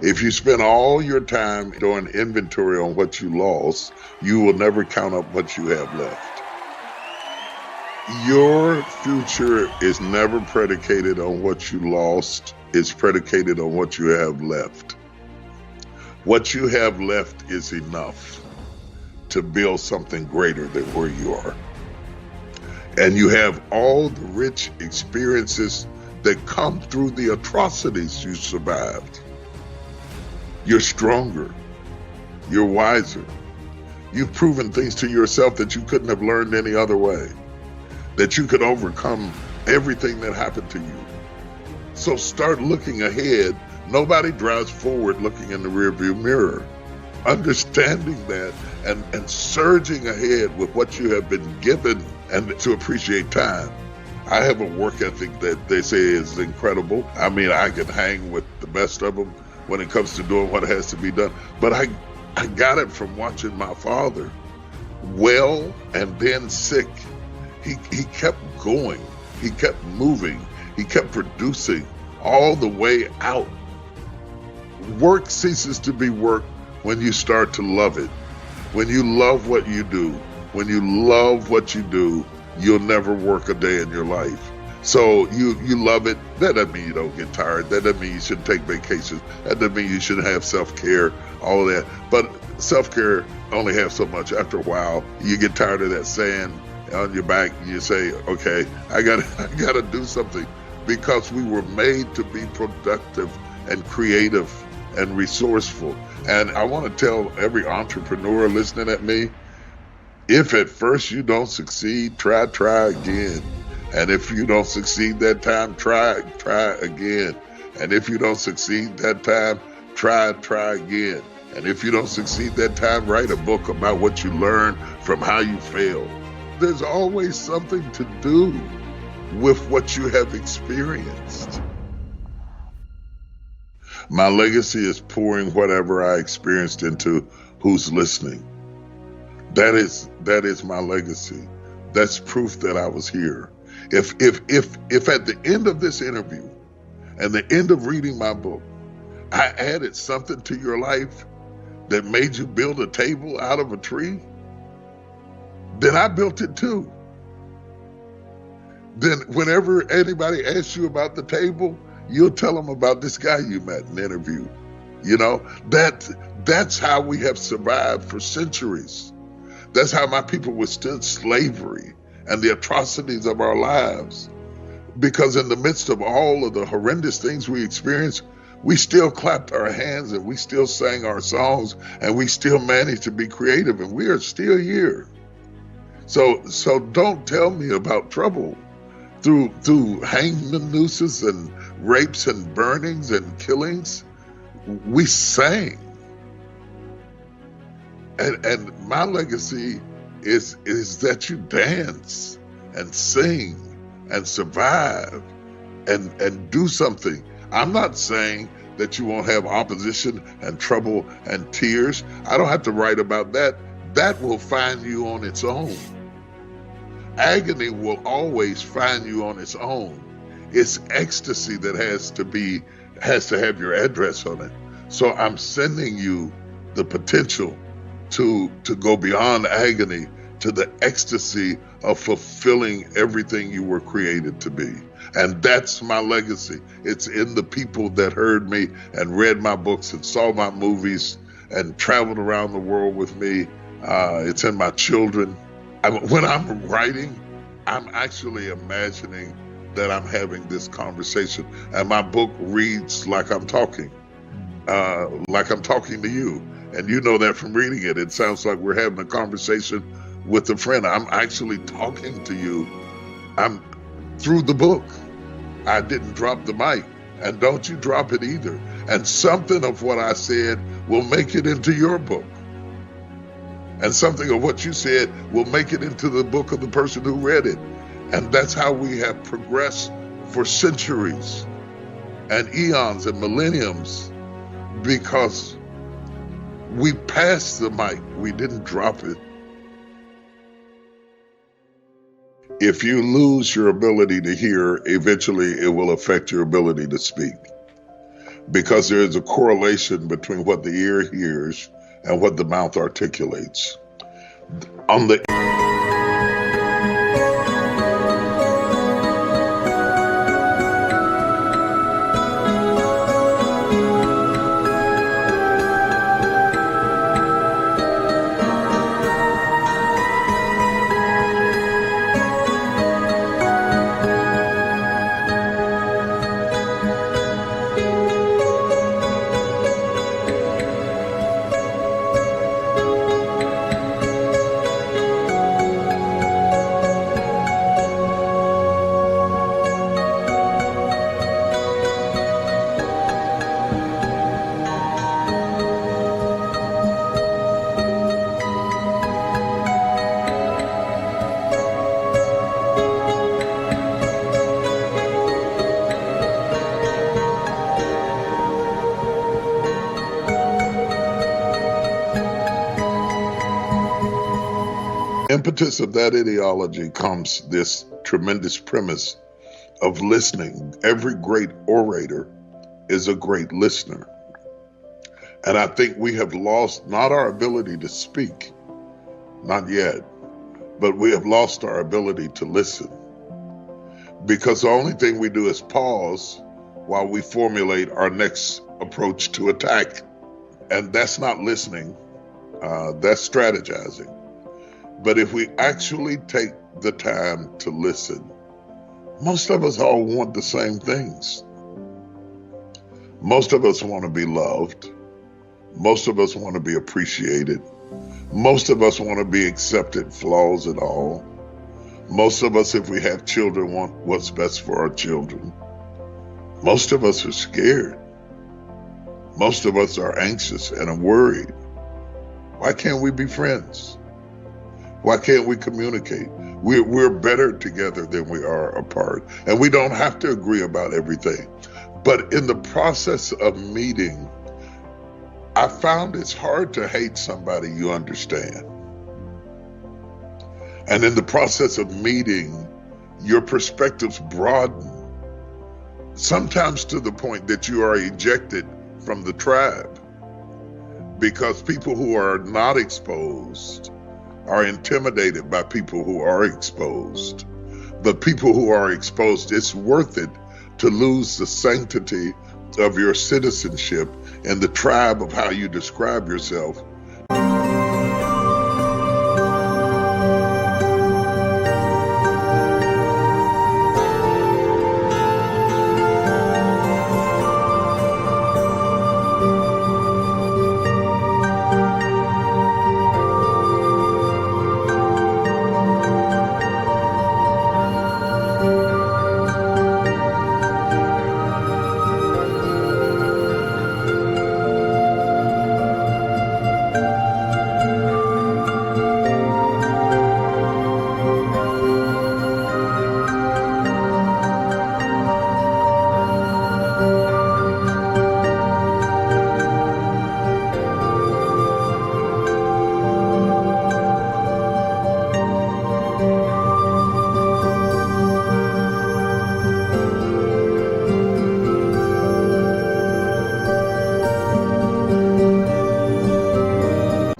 If you spend all your time doing inventory on what you lost, you will never count up what you have left. Your future is never predicated on what you lost. It's predicated on what you have left. What you have left is enough to build something greater than where you are. And you have all the rich experiences that come through the atrocities you survived. You're stronger. You're wiser. You've proven things to yourself that you couldn't have learned any other way, that you could overcome everything that happened to you. So start looking ahead. Nobody drives forward looking in the rearview mirror. Understanding that and surging ahead with what you have been given, and to appreciate time. I have a work ethic that they say is incredible. I mean, I can hang with the best of them when it comes to doing what has to be done. But I got it from watching my father, well and then sick. He kept going. He kept moving. He kept producing all the way out. Work ceases to be work when you start to love it. When you love what you do, when you love what you do, you'll never work a day in your life. So you love it. That doesn't mean you don't get tired. That doesn't mean you shouldn't take vacations. That doesn't mean you shouldn't have self-care, all of that. But self-care only has so much. After a while, you get tired of that sand on your back. You say, okay, I gotta do something, because we were made to be productive and creative and resourceful. And I want to tell every entrepreneur listening at me, if at first you don't succeed, try again. And if you don't succeed that time, try again. And if you don't succeed that time, try again. And if you don't succeed that time, write a book about what you learned from how you failed. There's always something to do with what you have experienced. My legacy is pouring whatever I experienced into who's listening. That is my legacy. That's proof that I was here. If at the end of this interview and the end of reading my book, I added something to your life that made you build a table out of a tree, then I built it too. Then whenever anybody asks you about the table, you'll tell them about this guy you met in an interview. You know, that's how we have survived for centuries. That's how my people withstood slavery and the atrocities of our lives. Because in the midst of all of the horrendous things we experienced, we still clapped our hands and we still sang our songs and we still managed to be creative, and we are still here. So don't tell me about trouble through hanging nooses and rapes and burnings and killings. We sang. And my legacy is that you dance and sing and survive and do something. I'm not saying that you won't have opposition and trouble and tears. I don't have to write about that. That will find you on its own. Agony will always find you on its own. It's ecstasy that has to have your address on it. So I'm sending you the potential to go beyond agony to the ecstasy of fulfilling everything you were created to be. And that's my legacy. It's in the people that heard me and read my books and saw my movies and traveled around the world with me. It's in my children. When I'm writing, I'm actually imagining that I'm having this conversation, and my book reads like I'm talking to you. And you know that from reading it. It sounds like we're having a conversation with a friend. I'm actually talking to you. I'm through the book. I didn't drop the mic, and don't you drop it either. And something of what I said will make it into your book. And something of what you said will make it into the book of the person who read it. And that's how we have progressed for centuries and eons and millenniums, because we passed the mic. We didn't drop it. If you lose your ability to hear, eventually it will affect your ability to speak. because there is a correlation between what the ear hears and what the mouth articulates. On the impetus of that ideology comes this tremendous premise of listening. Every great orator is a great listener. And I think we have lost not our ability to speak, not yet, but we have lost our ability to listen. Because the only thing we do is pause while we formulate our next approach to attack. And that's not listening, that's strategizing. But if we actually take the time to listen, most of us all want the same things. Most of us want to be loved. Most of us want to be appreciated. Most of us want to be accepted, flaws and all. Most of us, if we have children, want what's best for our children. Most of us are scared. Most of us are anxious and are worried. Why can't we be friends? Why can't we communicate? We're better together than we are apart. And we don't have to agree about everything. But in the process of meeting, I found it's hard to hate somebody you understand. And in the process of meeting, your perspectives broaden, sometimes to the point that you are ejected from the tribe, because people who are not exposed are intimidated by people who are exposed. But people who are exposed, it's worth it to lose the sanctity of your citizenship and the tribe of how you describe yourself.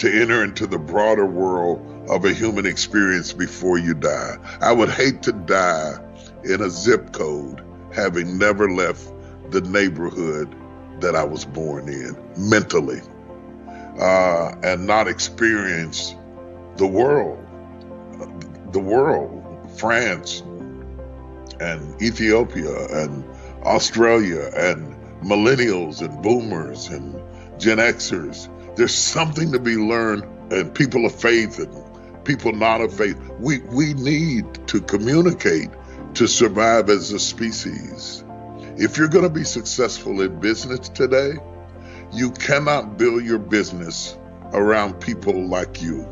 To enter into the broader world of a human experience before you die. I would hate to die in a zip code having never left the neighborhood that I was born in mentally, and not experience the world, France and Ethiopia and Australia and millennials and boomers and Gen Xers. There's something to be learned, and people of faith and people not of faith. We need to communicate to survive as a species. If you're going to be successful in business today, you cannot build your business around people like you.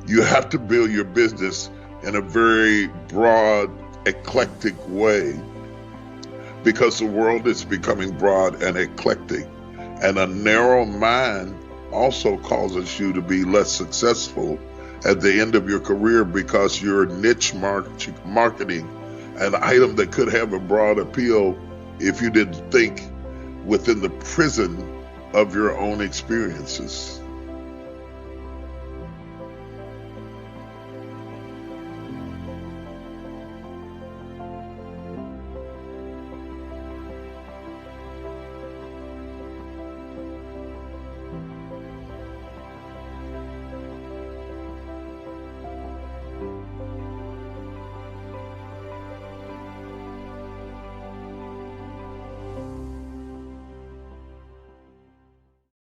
You have to build your business in a very broad, eclectic way, because the world is becoming broad and eclectic, and a narrow mind also causes you to be less successful at the end of your career, because you're niche marketing an item that could have a broad appeal if you didn't think within the prison of your own experiences.